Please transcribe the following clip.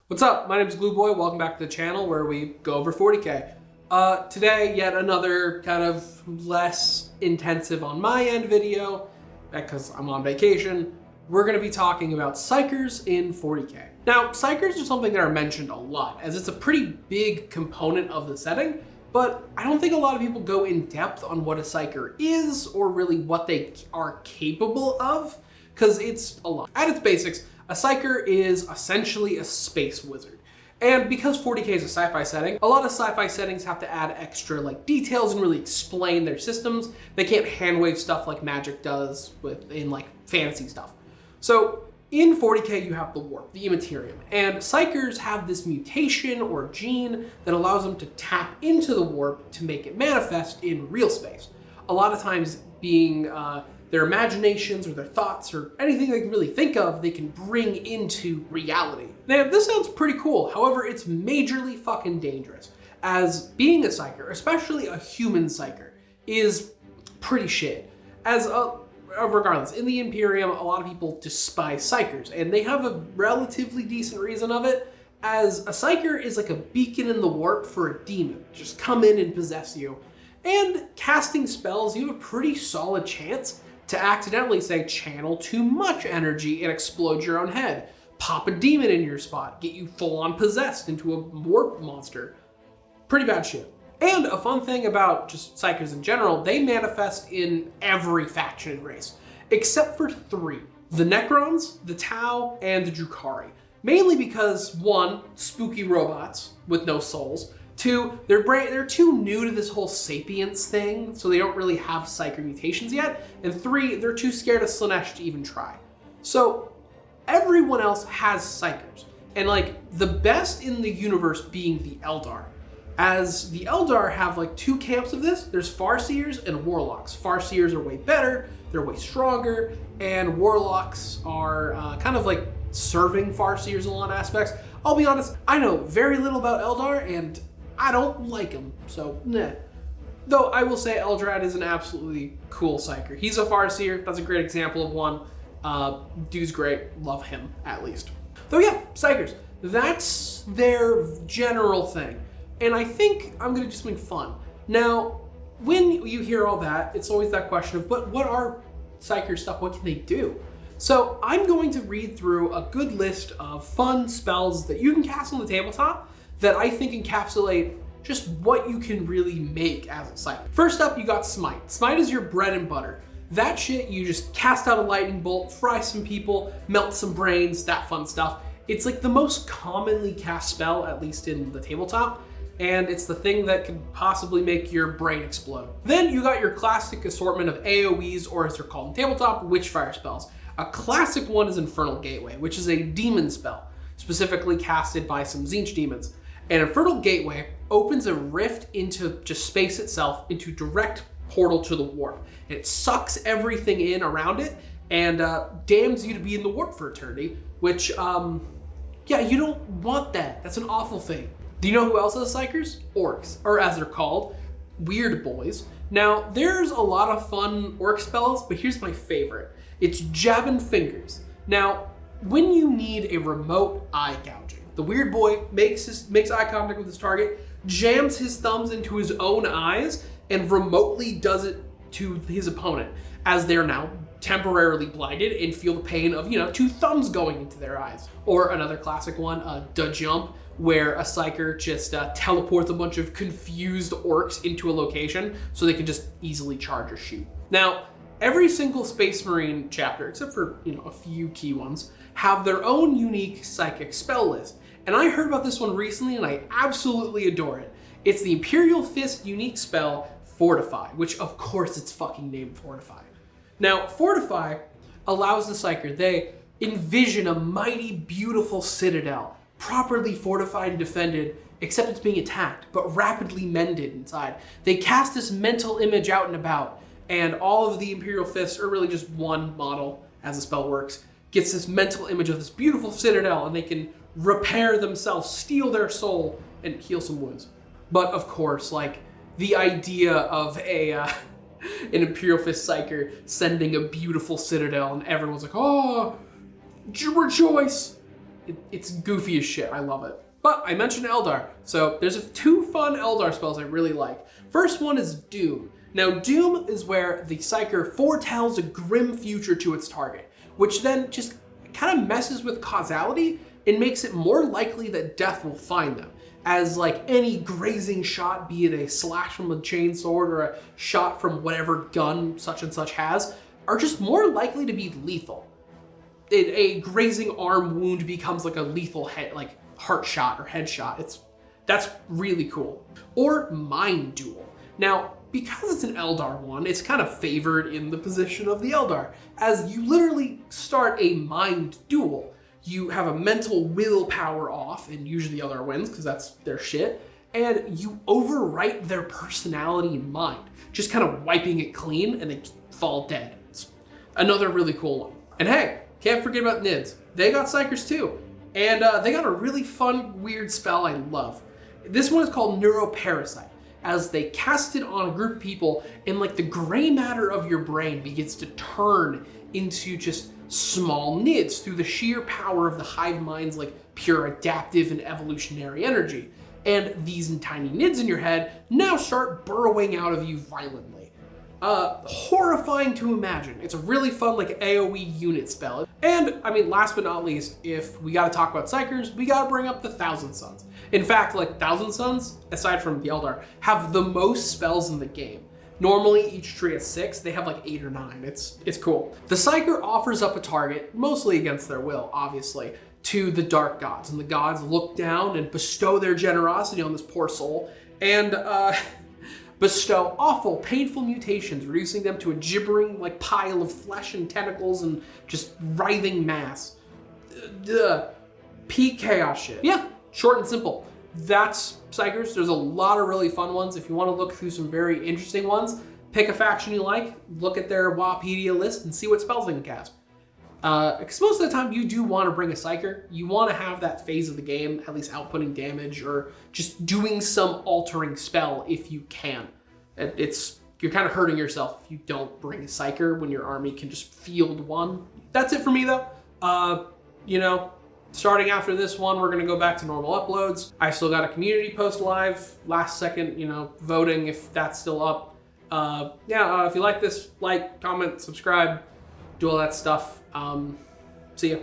What's up? My name is Glue Boy. Welcome back to the channel where we go over 40k. Today, yet another kind of less intensive on my end video, because I'm on vacation. We're going to be talking about Psykers in 40k. Now, Psykers are something that are mentioned a lot, as it's a pretty big component of the setting, but I don't think a lot of people go in depth on what a Psyker is, or really what they are capable of, because it's a lot. At its basics, a Psyker is essentially a space wizard. And because 40k is a sci-fi setting, a lot of sci-fi settings have to add extra details and really explain their systems. They can't handwave stuff like magic does in fantasy stuff. So in 40k you have the warp, the immaterium, and Psykers have this mutation or gene that allows them to tap into the warp to make it manifest in real space. A lot of times being their imaginations or their thoughts or anything they can really think of, they can bring into reality. Now, this sounds pretty cool. However, it's majorly fucking dangerous, as being a Psyker, especially a human Psyker, is pretty shit. Regardless, in the Imperium, a lot of people despise Psykers, and they have a relatively decent reason of it, as a Psyker is like a beacon in the warp for a demon. Just come in and possess you. And casting spells, you have a pretty solid chance to accidentally, say, channel too much energy and explode your own head, pop a demon in your spot, get you full-on possessed into a warp monster. Pretty bad shit. And a fun thing about just Psykers in general, they manifest in every faction and race, except for three: the Necrons, the Tau, and the Drukhari. Mainly because, one, spooky robots with no souls. Two, they're too new to this whole sapience thing, so they don't really have Psyker mutations yet. And three, they're too scared of Slaanesh to even try. So everyone else has Psykers, and the best in the universe being the Eldar. As the Eldar have two camps of this. There's Farseers and Warlocks. Farseers are way better, they're way stronger, and Warlocks are kind of serving Farseers in a lot of aspects. I'll be honest, I know very little about Eldar, and I don't like him, so nah. Though I will say Eldrad is an absolutely cool Psyker. He's a Farseer, that's a great example of one. Dude's great, love him at least. Though yeah, Psykers, that's their general thing. And I think I'm gonna do something fun. Now, when you hear all that, it's always that question of, but what are Psyker stuff, what can they do? So I'm going to read through a good list of fun spells that you can cast on the tabletop that I think encapsulate just what you can really make as a Psyker. First up, you got Smite. Smite is your bread and butter. That shit, you just cast out a lightning bolt, fry some people, melt some brains, that fun stuff. It's the most commonly cast spell, at least in the tabletop, and it's the thing that could possibly make your brain explode. Then you got your classic assortment of AoEs, or as they're called in tabletop, Witchfire spells. A classic one is Infernal Gateway, which is a demon spell, specifically casted by some Tzeentch demons. An Infernal Gateway opens a rift into just space itself, into direct portal to the warp. And it sucks everything in around it and damns you to be in the warp for eternity, which, yeah, you don't want that. That's an awful thing. Do you know who else has Psykers? Orcs, or as they're called, Weird Boys. Now, there's a lot of fun orc spells, but here's my favorite. It's Jabbin' Fingers. Now, when you need a remote eye gouging, the Weird Boy makes eye contact with his target, jams his thumbs into his own eyes, and remotely does it to his opponent, as they're now temporarily blinded and feel the pain of, two thumbs going into their eyes. Or another classic one, Da Jump, where a Psyker just teleports a bunch of confused orcs into a location so they can just easily charge or shoot. Now, every single Space Marine chapter, except for a few key ones, have their own unique psychic spell list. And I heard about this one recently and I absolutely adore it. It's the Imperial Fist unique spell, Fortify, which of course it's fucking named Fortify. Now, Fortify allows the Psyker, they envision a mighty, beautiful citadel, properly fortified and defended, except it's being attacked, but rapidly mended inside. They cast this mental image out and about, and all of the Imperial Fists are really just one model, as the spell works, gets this mental image of this beautiful citadel, and they can repair themselves, steal their soul, and heal some wounds. But of course, the idea of an Imperial Fist Psyker sending a beautiful citadel, and everyone's like, oh, rejoice. It's goofy as shit. I love it. But I mentioned Eldar, so there's two fun Eldar spells I really like. First one is Doom. Now, Doom is where the Psyker foretells a grim future to its target, which then just kind of messes with causality and makes it more likely that death will find them. As like any grazing shot, be it a slash from a chainsword or a shot from whatever gun such and such has, are just more likely to be lethal. A grazing arm wound becomes like a lethal head, like heart shot or headshot. That's really cool. Or Mind Duel. Now, because it's an Eldar one, it's kind of favored in the position of the Eldar, as you literally start a mind duel. You have a mental willpower off, and usually the Eldar wins because that's their shit, and you overwrite their personality and mind, just kind of wiping it clean, and they fall dead. It's another really cool one. And hey, can't forget about Nids. They got Psykers too, and they got a really fun, weird spell I love. This one is called Neuroparasite. As they cast it on a group of people, and like the gray matter of your brain begins to turn into just small nids through the sheer power of the hive mind's like pure adaptive and evolutionary energy. And these tiny nids in your head now start burrowing out of you violently. Horrifying to imagine. It's a really fun like AoE unit spell. And I mean, last but not least, if we gotta talk about Psykers, we gotta bring up the Thousand Sons. In fact, like Thousand Sons, aside from the Eldar, have the most spells in the game. Normally each tree has 6, they have like 8 or 9. It's cool. The Psyker offers up a target, mostly against their will, obviously, to the dark gods. And the gods look down and bestow their generosity on this poor soul, and bestow awful, painful mutations, reducing them to a gibbering like pile of flesh and tentacles and just writhing mass. Peak chaos shit. Yeah, short and simple. That's Psykers. There's a lot of really fun ones. If you want to look through some very interesting ones, pick a faction you like, look at their Wapedia list, and see what spells they can cast. Because most of the time you do want to bring a Psyker. You want to have that phase of the game, at least outputting damage or just doing some altering spell if you can. You're kind of hurting yourself if you don't bring a Psyker when your army can just field one. That's it for me though. Starting after this one, we're going to go back to normal uploads. I still got a community post live, last second, voting if that's still up. If you like this, like, comment, subscribe, do all that stuff. See ya.